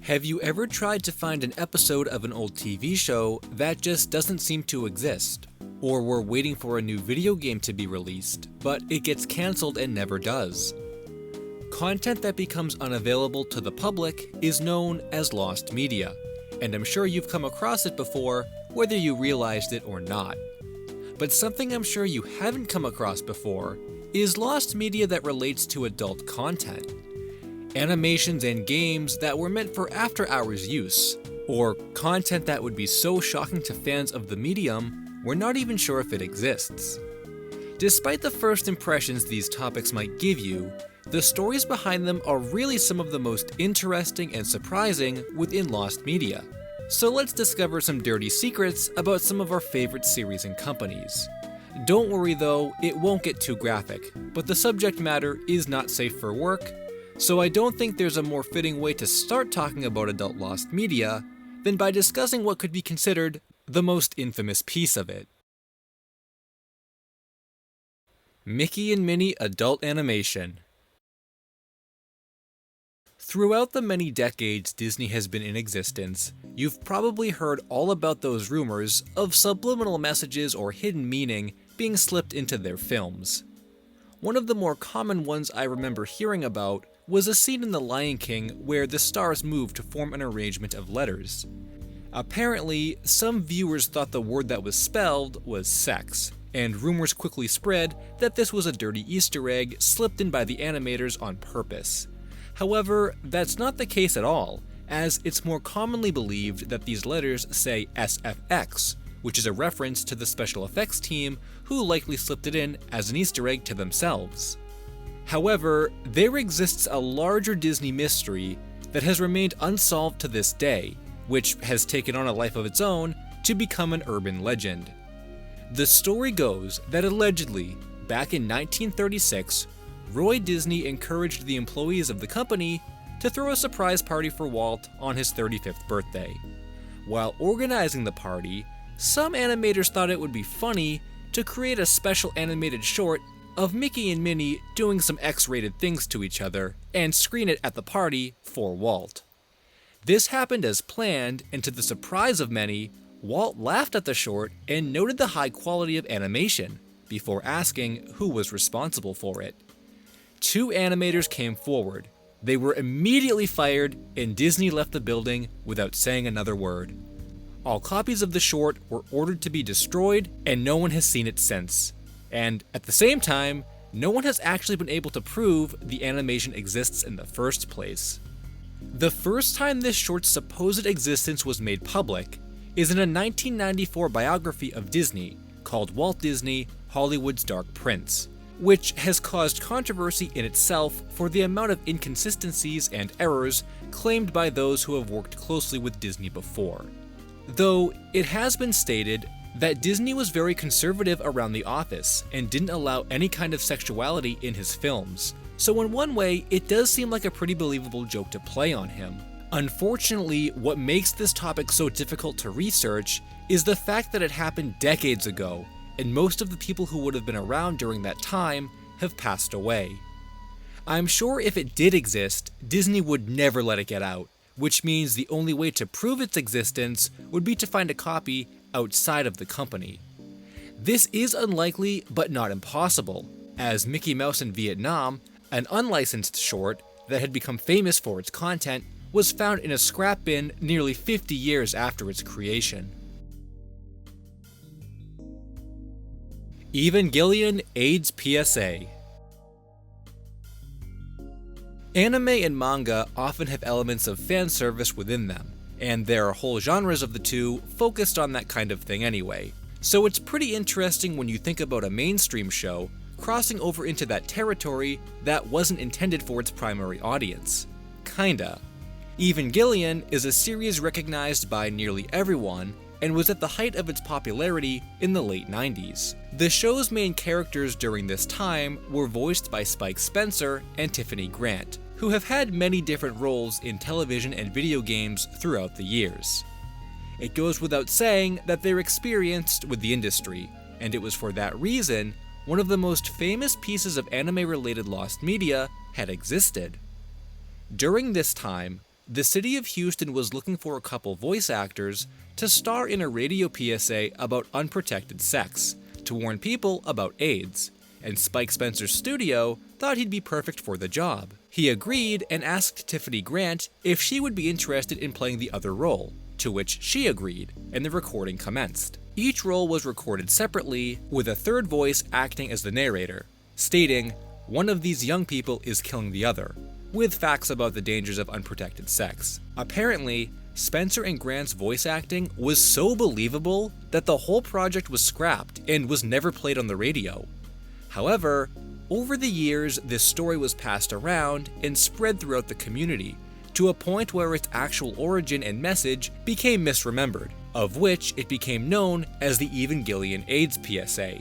Have you ever tried to find an episode of an old TV show that just doesn't seem to exist? Or were waiting for a new video game to be released, but it gets cancelled and never does? Content that becomes unavailable to the public is known as lost media, and I'm sure you've come across it before, whether you realized it or not. But something I'm sure you haven't come across before is lost media that relates to adult content. Animations and games that were meant for after-hours use, or content that would be so shocking to fans of the medium, we're not even sure if it exists. Despite the first impressions these topics might give you, the stories behind them are really some of the most interesting and surprising within lost media. So let's discover some dirty secrets about some of our favorite series and companies. Don't worry though, it won't get too graphic, but the subject matter is not safe for work, so I don't think there's a more fitting way to start talking about adult lost media than by discussing what could be considered the most infamous piece of it. Mickey and Minnie adult animation. Throughout the many decades Disney has been in existence, you've probably heard all about those rumors of subliminal messages or hidden meaning being slipped into their films. One of the more common ones I remember hearing about was a scene in The Lion King where the stars moved to form an arrangement of letters. Apparently, some viewers thought the word that was spelled was sex, and rumors quickly spread that this was a dirty Easter egg slipped in by the animators on purpose. However, that's not the case at all, as it's more commonly believed that these letters say SFX, which is a reference to the special effects team who likely slipped it in as an Easter egg to themselves. However, there exists a larger Disney mystery that has remained unsolved to this day, which has taken on a life of its own to become an urban legend. The story goes that allegedly, back in 1936, Roy Disney encouraged the employees of the company to throw a surprise party for Walt on his 35th birthday. While organizing the party, some animators thought it would be funny to create a special animated short of Mickey and Minnie doing some X-rated things to each other and screen it at the party for Walt. This happened as planned, and to the surprise of many, Walt laughed at the short and noted the high quality of animation, before asking who was responsible for it. 2 animators came forward. They were immediately fired, and Disney left the building without saying another word. All copies of the short were ordered to be destroyed, and no one has seen it since. And at the same time, no one has actually been able to prove the animation exists in the first place. The first time this short's supposed existence was made public is in a 1994 biography of Disney called Walt Disney, Hollywood's Dark Prince, which has caused controversy in itself for the amount of inconsistencies and errors claimed by those who have worked closely with Disney before. Though it has been stated that Disney was very conservative around the office and didn't allow any kind of sexuality in his films, so in one way it does seem like a pretty believable joke to play on him. Unfortunately, what makes this topic so difficult to research is the fact that it happened decades ago, and most of the people who would have been around during that time have passed away. I'm sure if it did exist, Disney would never let it get out, which means the only way to prove its existence would be to find a copy outside of the company. This is unlikely, but not impossible, as Mickey Mouse in Vietnam, an unlicensed short that had become famous for its content, was found in a scrap bin nearly 50 years after its creation. Evangelion AIDS PSA. Anime and manga often have elements of fan service within them, and there are whole genres of the two focused on that kind of thing anyway. So it's pretty interesting when you think about a mainstream show crossing over into that territory that wasn't intended for its primary audience. Kinda. Evangelion is a series recognized by nearly everyone and was at the height of its popularity in the late 90s. The show's main characters during this time were voiced by Spike Spencer and Tiffany Grant, who have had many different roles in television and video games throughout the years. It goes without saying that they're experienced with the industry, and it was for that reason one of the most famous pieces of anime-related lost media had existed. During this time, the city of Houston was looking for a couple voice actors to star in a radio PSA about unprotected sex, to warn people about AIDS, and Spike Spencer's studio thought he'd be perfect for the job. He agreed and asked Tiffany Grant if she would be interested in playing the other role, to which she agreed, and the recording commenced. Each role was recorded separately, with a third voice acting as the narrator, stating, "One of these young people is killing the other," with facts about the dangers of unprotected sex. Apparently, Spencer and Grant's voice acting was so believable that the whole project was scrapped and was never played on the radio. However, over the years, this story was passed around and spread throughout the community, to a point where its actual origin and message became misremembered, of which it became known as the Evangelion AIDS PSA.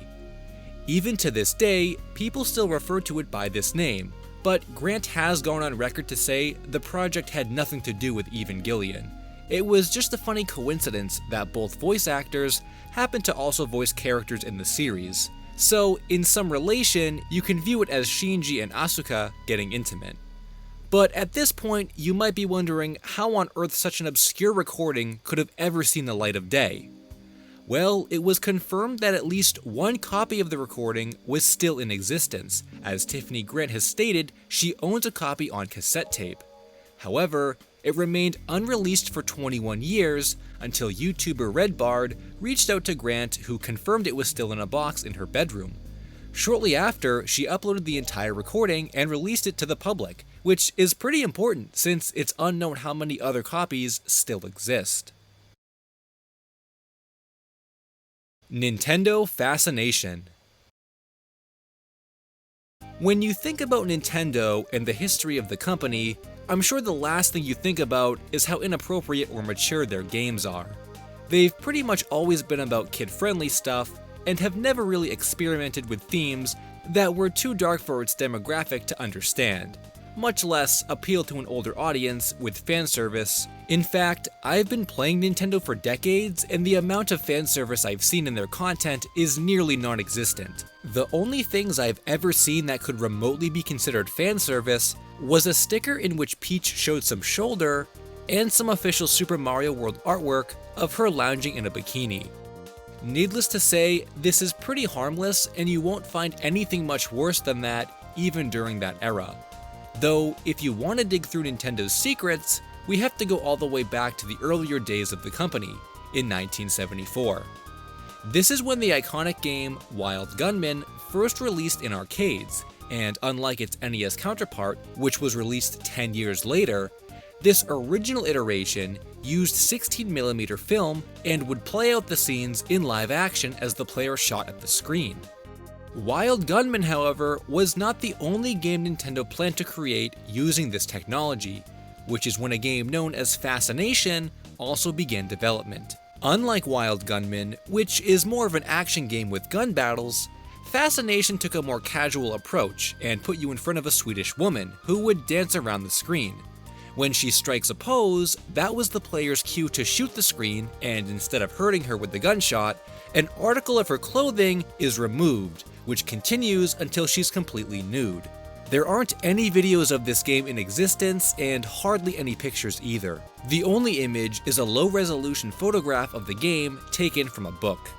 Even to this day, people still refer to it by this name, but Grant has gone on record to say the project had nothing to do with Evangelion. It was just a funny coincidence that both voice actors happened to also voice characters in the series, so in some relation, you can view it as Shinji and Asuka getting intimate. But at this point, you might be wondering how on earth such an obscure recording could have ever seen the light of day. Well, it was confirmed that at least one copy of the recording was still in existence, as Tiffany Grant has stated she owns a copy on cassette tape. However, it remained unreleased for 21 years until YouTuber Redbard reached out to Grant, who confirmed it was still in a box in her bedroom. Shortly after, she uploaded the entire recording and released it to the public, which is pretty important since it's unknown how many other copies still exist. Nintendo fascination. When you think about Nintendo and the history of the company, I'm sure the last thing you think about is how inappropriate or mature their games are. They've pretty much always been about kid-friendly stuff, and have never really experimented with themes that were too dark for its demographic to understand, much less appeal to an older audience with fan service. In fact, I've been playing Nintendo for decades, and the amount of fan service I've seen in their content is nearly non-existent. The only things I've ever seen that could remotely be considered fan service was a sticker in which Peach showed some shoulder, and some official Super Mario World artwork of her lounging in a bikini. Needless to say, this is pretty harmless, and you won't find anything much worse than that even during that era. Though, if you want to dig through Nintendo's secrets, we have to go all the way back to the earlier days of the company, in 1974. This is when the iconic game Wild Gunman first released in arcades, and unlike its NES counterpart, which was released 10 years later, this original iteration used 16mm film and would play out the scenes in live action as the player shot at the screen. Wild Gunman, however, was not the only game Nintendo planned to create using this technology, which is when a game known as Fascination also began development. Unlike Wild Gunman, which is more of an action game with gun battles, Fascination took a more casual approach and put you in front of a Swedish woman who would dance around the screen. When she strikes a pose, that was the player's cue to shoot the screen, and instead of hurting her with the gunshot, an article of her clothing is removed, which continues until she's completely nude. There aren't any videos of this game in existence, and hardly any pictures either. The only image is a low-resolution photograph of the game taken from a book.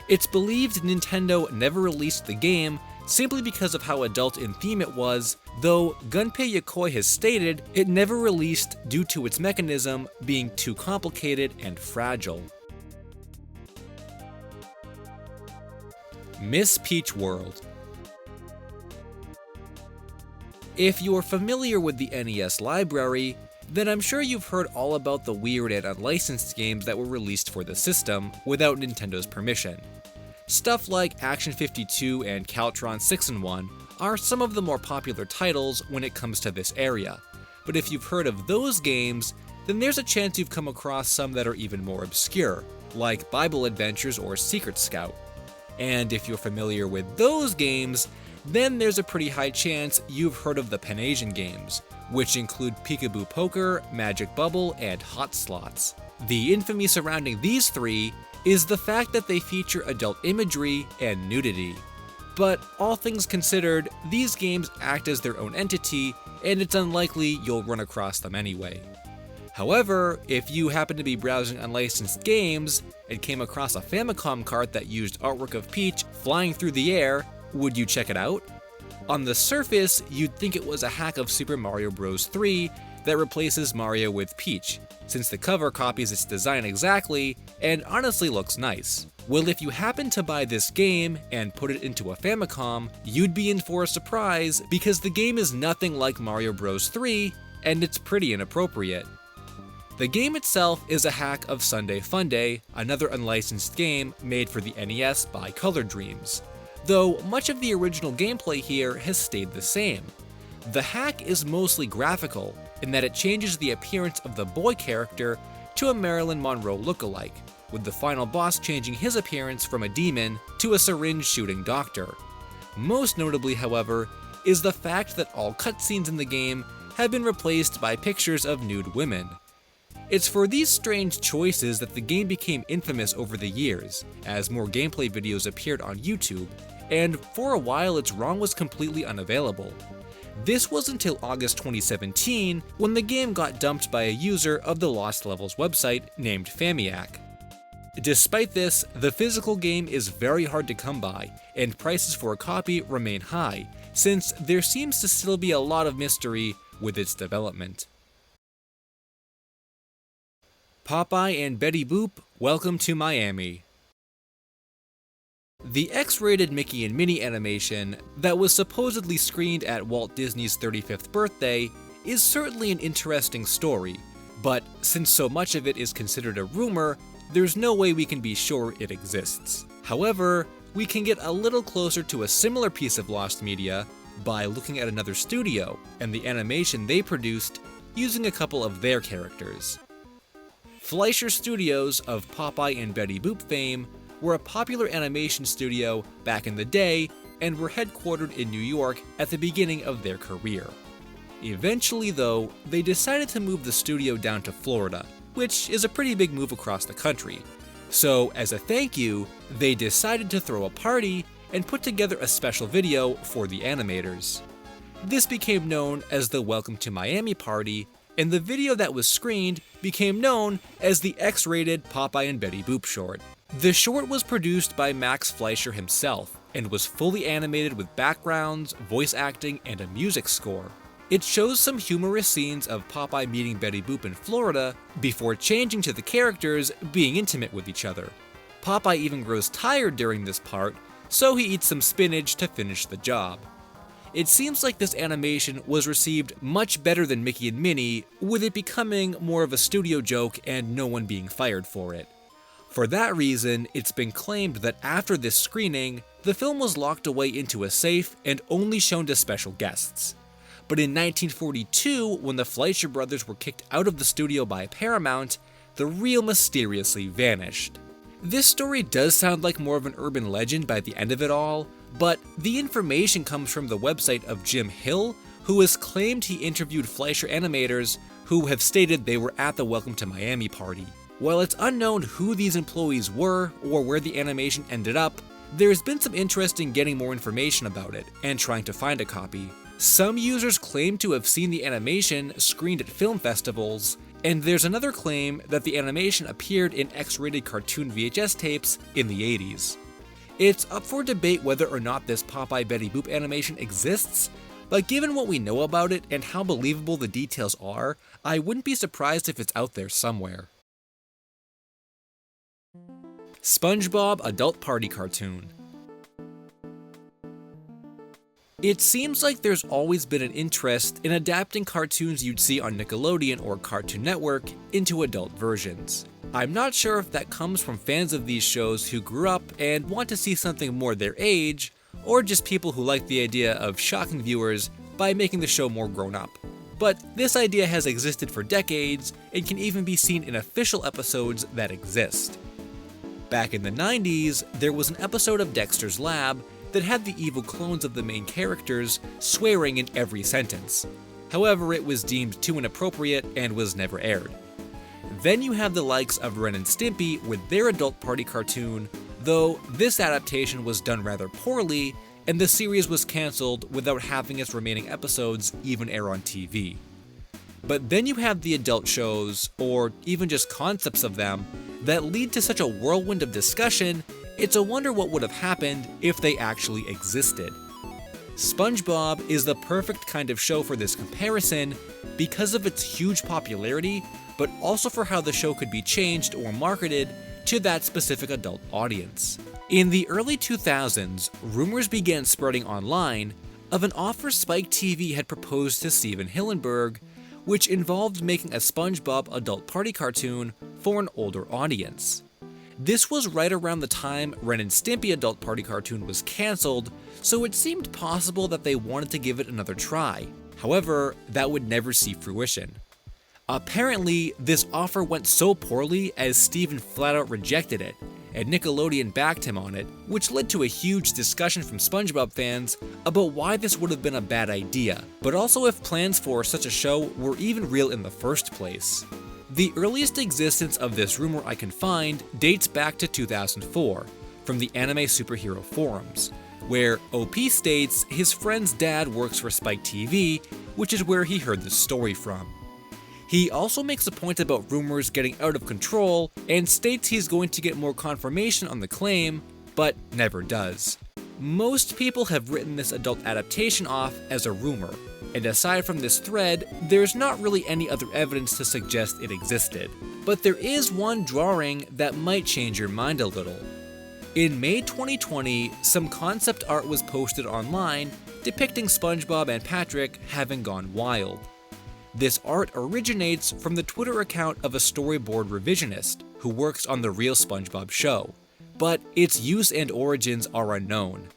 It's believed Nintendo never released the game simply because of how adult in theme it was, though Gunpei Yokoi has stated it never released due to its mechanism being too complicated and fragile. Miss Peach World. If you're familiar with the NES library, then I'm sure you've heard all about the weird and unlicensed games that were released for the system without Nintendo's permission. Stuff like Action 52 and Caltron 6-in-1 are some of the more popular titles when it comes to this area, but if you've heard of those games, then there's a chance you've come across some that are even more obscure, like Bible Adventures or Secret Scout. And if you're familiar with those games, then there's a pretty high chance you've heard of the Pan-Asian games, which include Peekaboo Poker, Magic Bubble, and Hot Slots. The infamy surrounding these three is the fact that they feature adult imagery and nudity. But all things considered, these games act as their own entity, and it's unlikely you'll run across them anyway. However, if you happen to be browsing unlicensed games and came across a Famicom cart that used artwork of Peach flying through the air, would you check it out? On the surface, you'd think it was a hack of Super Mario Bros. 3 that replaces Mario with Peach, since the cover copies its design exactly and honestly looks nice. Well, if you happen to buy this game and put it into a Famicom, you'd be in for a surprise because the game is nothing like Mario Bros. 3 and it's pretty inappropriate. The game itself is a hack of Sunday Funday, another unlicensed game made for the NES by Color Dreams, though much of the original gameplay here has stayed the same. The hack is mostly graphical in that it changes the appearance of the boy character to a Marilyn Monroe lookalike, with the final boss changing his appearance from a demon to a syringe-shooting doctor. Most notably, however, is the fact that all cutscenes in the game have been replaced by pictures of nude women. It's for these strange choices that the game became infamous over the years, as more gameplay videos appeared on YouTube, and for a while its ROM was completely unavailable. This was until August 2017 when the game got dumped by a user of the Lost Levels website named Famiac. Despite this, the physical game is very hard to come by, and prices for a copy remain high, since there seems to still be a lot of mystery with its development. Popeye and Betty Boop, Welcome to Miami. The X-rated Mickey and Minnie animation that was supposedly screened at Walt Disney's 35th birthday is certainly an interesting story, but since so much of it is considered a rumor, there's no way we can be sure it exists. However, we can get a little closer to a similar piece of lost media by looking at another studio and the animation they produced using a couple of their characters. Fleischer Studios of Popeye and Betty Boop fame were a popular animation studio back in the day and were headquartered in New York at the beginning of their career. Eventually, though, they decided to move the studio down to Florida, which is a pretty big move across the country. So, as a thank you, they decided to throw a party and put together a special video for the animators. This became known as the Welcome to Miami party, and the video that was screened became known as the X-rated Popeye and Betty Boop short. The short was produced by Max Fleischer himself, and was fully animated with backgrounds, voice acting, and a music score. It shows some humorous scenes of Popeye meeting Betty Boop in Florida before changing to the characters being intimate with each other. Popeye even grows tired during this part, so he eats some spinach to finish the job. It seems like this animation was received much better than Mickey and Minnie, with it becoming more of a studio joke and no one being fired for it. For that reason, it's been claimed that after this screening, the film was locked away into a safe and only shown to special guests. But in 1942, when the Fleischer brothers were kicked out of the studio by Paramount, the reel mysteriously vanished. This story does sound like more of an urban legend by the end of it all, but the information comes from the website of Jim Hill, who has claimed he interviewed Fleischer animators who have stated they were at the Welcome to Miami party. While it's unknown who these employees were or where the animation ended up, there's been some interest in getting more information about it and trying to find a copy. Some users claim to have seen the animation screened at film festivals, and there's another claim that the animation appeared in X-rated cartoon VHS tapes in the 80s. It's up for debate whether or not this Popeye Betty Boop animation exists, but given what we know about it and how believable the details are, I wouldn't be surprised if it's out there somewhere. SpongeBob Adult Party Cartoon. It seems like there's always been an interest in adapting cartoons you'd see on Nickelodeon or Cartoon Network into adult versions. I'm not sure if that comes from fans of these shows who grew up and want to see something more their age, or just people who like the idea of shocking viewers by making the show more grown up. But this idea has existed for decades and can even be seen in official episodes that exist. Back in the 90s, there was an episode of Dexter's Lab that had the evil clones of the main characters swearing in every sentence. However, it was deemed too inappropriate and was never aired. Then you have the likes of Ren and Stimpy with their adult party cartoon, though this adaptation was done rather poorly, and the series was cancelled without having its remaining episodes even air on TV. But then you have the adult shows, or even just concepts of them, that lead to such a whirlwind of discussion, it's a wonder what would have happened if they actually existed. SpongeBob is the perfect kind of show for this comparison because of its huge popularity, but also for how the show could be changed or marketed to that specific adult audience. In the early 2000s, rumors began spreading online of an offer Spike TV had proposed to Steven Hillenburg, which involved making a SpongeBob adult party cartoon for an older audience. This was right around the time Ren and Stimpy adult party cartoon was cancelled, so it seemed possible that they wanted to give it another try. However, that would never see fruition. Apparently, this offer went so poorly as Steven flat out rejected it, and Nickelodeon backed him on it, which led to a huge discussion from SpongeBob fans about why this would have been a bad idea, but also if plans for such a show were even real in the first place. The earliest existence of this rumor I can find dates back to 2004, from the anime superhero forums, where OP states his friend's dad works for Spike TV, which is where he heard the story from. He also makes a point about rumors getting out of control and states he's going to get more confirmation on the claim, but never does. Most people have written this adult adaptation off as a rumor, and aside from this thread, there's not really any other evidence to suggest it existed. But there is one drawing that might change your mind a little. In May 2020, some concept art was posted online depicting SpongeBob and Patrick having gone wild. This art originates from the Twitter account of a storyboard revisionist who works on the real SpongeBob show, but its use and origins are unknown.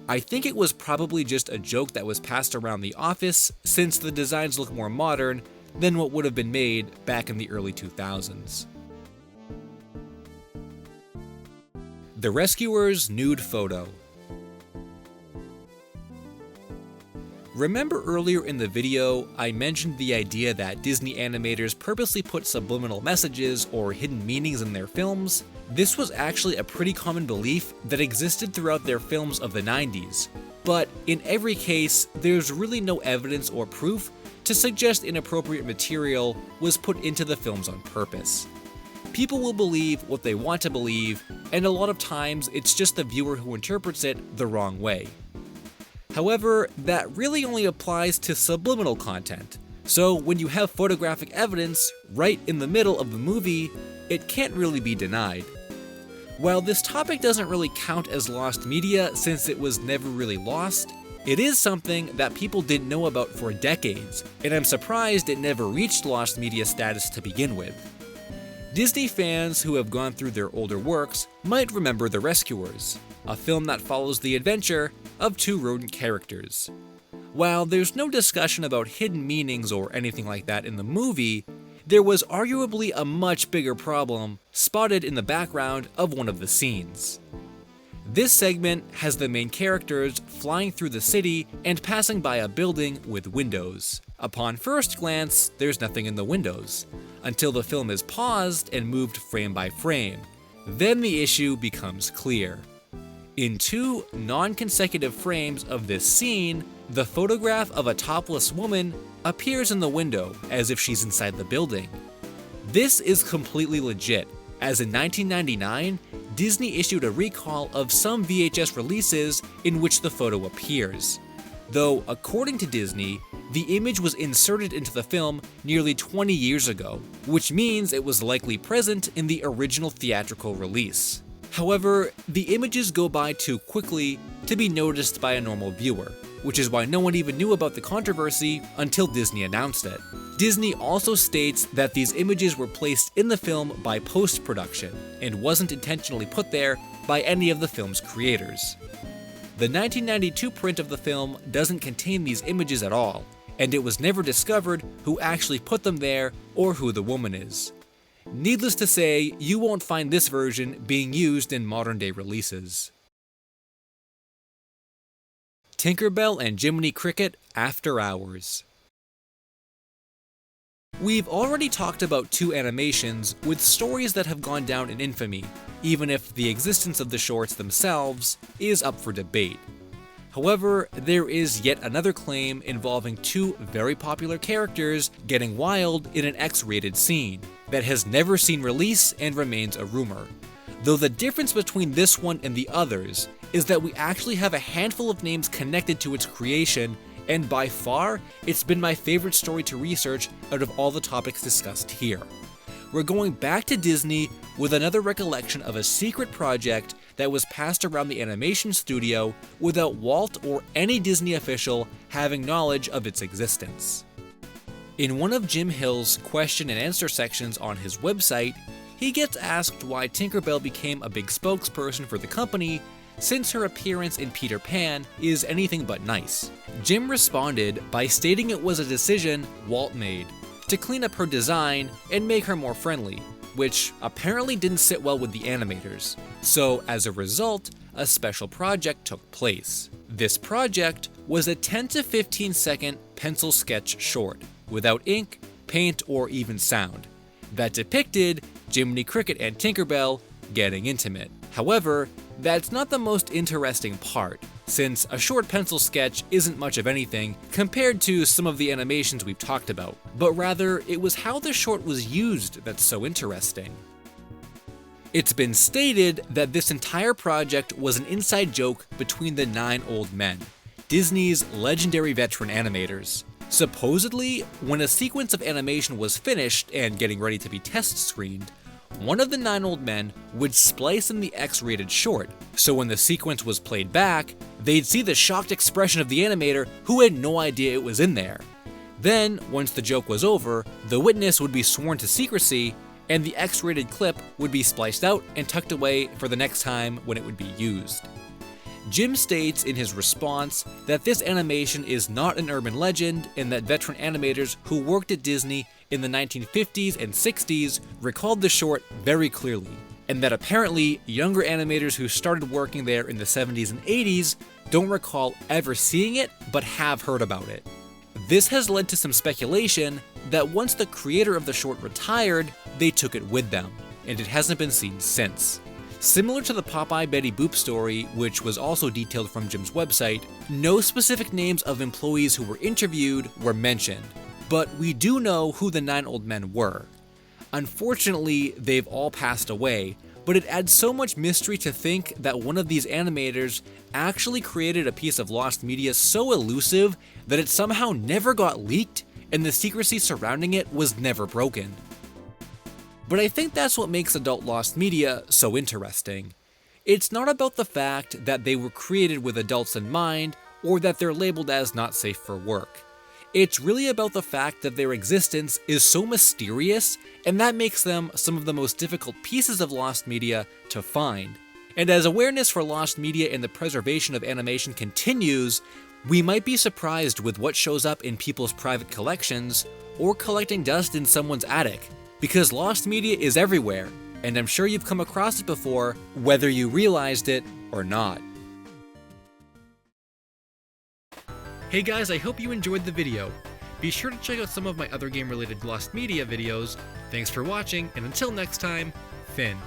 I think it was probably just a joke that was passed around the office since the designs look more modern than what would have been made back in the early 2000s. The Rescuer's nude photo. Remember earlier in the video, I mentioned the idea that Disney animators purposely put subliminal messages or hidden meanings in their films? This was actually a pretty common belief that existed throughout their films of the 90s, but in every case, there's really no evidence or proof to suggest inappropriate material was put into the films on purpose. People will believe what they want to believe, and a lot of times it's just the viewer who interprets it the wrong way. However, that really only applies to subliminal content, so when you have photographic evidence right in the middle of the movie, it can't really be denied. While this topic doesn't really count as lost media since it was never really lost, it is something that people didn't know about for decades, and I'm surprised it never reached lost media status to begin with. Disney fans who have gone through their older works might remember The Rescuers, a film that follows the adventure of two rodent characters. While there's no discussion about hidden meanings or anything like that in the movie, there was arguably a much bigger problem spotted in the background of one of the scenes. This segment has the main characters flying through the city and passing by a building with windows. Upon first glance, there's nothing in the windows, until the film is paused and moved frame by frame. Then the issue becomes clear. In two non-consecutive frames of this scene, the photograph of a topless woman appears in the window as if she's inside the building. This is completely legit, as in 1999, Disney issued a recall of some VHS releases in which the photo appears. Though, according to Disney, the image was inserted into the film nearly 20 years ago, which means it was likely present in the original theatrical release. However, the images go by too quickly to be noticed by a normal viewer, which is why no one even knew about the controversy until Disney announced it. Disney also states that these images were placed in the film by post-production and wasn't intentionally put there by any of the film's creators. The 1992 print of the film doesn't contain these images at all, and it was never discovered who actually put them there or who the woman is. Needless to say, you won't find this version being used in modern-day releases. Tinkerbell and Jiminy Cricket After Hours. We've already talked about two animations with stories that have gone down in infamy, even if the existence of the shorts themselves is up for debate. However, there is yet another claim involving two very popular characters getting wild in an X-rated scene that has never seen release and remains a rumor. Though the difference between this one and the others is that we actually have a handful of names connected to its creation, and by far, it's been my favorite story to research out of all the topics discussed here. We're going back to Disney with another recollection of a secret project that was passed around the animation studio without Walt or any Disney official having knowledge of its existence. In one of Jim Hill's question and answer sections on his website, he gets asked why Tinkerbell became a big spokesperson for the company since her appearance in Peter Pan is anything but nice. Jim responded by stating it was a decision Walt made to clean up her design and make her more friendly, which apparently didn't sit well with the animators. So as a result, a special project took place. This project was a 10 to 15 second pencil sketch short, without ink, paint, or even sound, that depicted Jiminy Cricket and Tinkerbell getting intimate. However, that's not the most interesting part, since a short pencil sketch isn't much of anything compared to some of the animations we've talked about, but rather it was how the short was used that's so interesting. It's been stated that this entire project was an inside joke between the 9 old men, Disney's legendary veteran animators. Supposedly, when a sequence of animation was finished and getting ready to be test screened, one of the 9 old men would splice in the X-rated short, so when the sequence was played back, they'd see the shocked expression of the animator who had no idea it was in there. Then, once the joke was over, the witness would be sworn to secrecy, and the X-rated clip would be spliced out and tucked away for the next time when it would be used. Jim states in his response that this animation is not an urban legend and that veteran animators who worked at Disney in the 1950s and 60s recalled the short very clearly, and that apparently younger animators who started working there in the 70s and 80s don't recall ever seeing it but have heard about it. This has led to some speculation that once the creator of the short retired, they took it with them, and it hasn't been seen since. Similar to the Popeye Betty Boop story, which was also detailed from Jim's website, no specific names of employees who were interviewed were mentioned, but we do know who the 9 old men were. Unfortunately, they've all passed away, but it adds so much mystery to think that one of these animators actually created a piece of lost media so elusive that it somehow never got leaked and the secrecy surrounding it was never broken. But I think that's what makes adult lost media so interesting. It's not about the fact that they were created with adults in mind or that they're labeled as not safe for work. It's really about the fact that their existence is so mysterious, and that makes them some of the most difficult pieces of lost media to find. And as awareness for lost media and the preservation of animation continues, we might be surprised with what shows up in people's private collections or collecting dust in someone's attic. Because lost media is everywhere, and I'm sure you've come across it before, whether you realized it or not. Hey guys, I hope you enjoyed the video. Be sure to check out some of my other game-related lost media videos. Thanks for watching, and until next time, Finn.